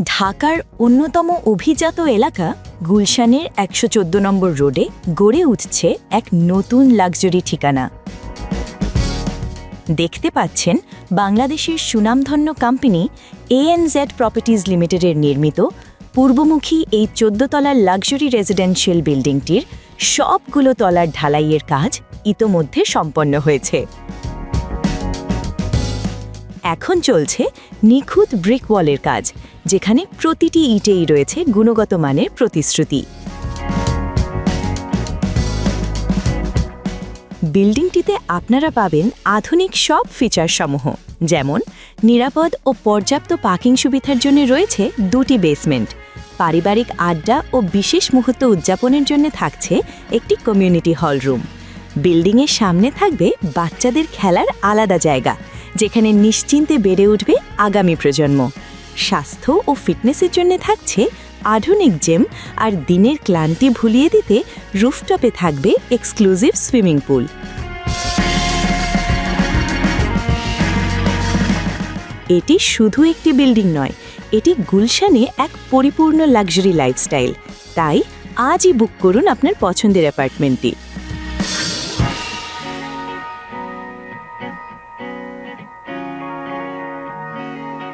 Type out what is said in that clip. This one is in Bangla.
ঢাকার অন্যতম অভিজাত এলাকা গুলশানের ১১৪ নম্বর রোডে গড়ে উঠছে এক নতুন লাক্সারি ঠিকানা। দেখতে পাচ্ছেন বাংলাদেশের সুনামধন্য কোম্পানি ANZ প্রপার্টিজ লিমিটেডের নির্মিত পূর্বমুখী এই ১৪ তলার লাক্সারি রেসিডেন্সিয়াল বিল্ডিংটির সবগুলো তলার ঢালাইয়ের কাজ ইতোমধ্যে সম্পন্ন হয়েছে। এখন চলছে নিখুঁত ব্রিক ওয়ালের কাজ, যেখানে প্রতিটি ইটেই রয়েছে গুণগত মানের প্রতিশ্রুতি। বিল্ডিংটিতে আপনারা পাবেন আধুনিক সব ফিচারসমূহ, যেমন নিরাপদ ও পর্যাপ্ত পার্কিং সুবিধার জন্য রয়েছে 2টি বেসমেন্ট, পারিবারিক আড্ডা ও বিশেষ মুহূর্ত উদযাপনের জন্য থাকছে একটি কমিউনিটি হল রুম। বিল্ডিংয়ের সামনে থাকবে বাচ্চাদের খেলার আলাদা জায়গা, যেখানে নিশ্চিন্তে বেড়ে উঠবে আগামী প্রজন্ম। স্বাস্থ্য ও ফিটনেসের জন্য থাকছে আধুনিক জিম, আর দিনের ক্লান্তি ভুলিয়ে দিতে রুফটপে থাকবে এক্সক্লুসিভ সুইমিং পুল। এটি শুধু একটি বিল্ডিং নয়, এটি গুলশানে এক পরিপূর্ণ লাক্সারি লাইফস্টাইল। তাই আজই বুক করুন আপনার পছন্দের অ্যাপার্টমেন্টটি।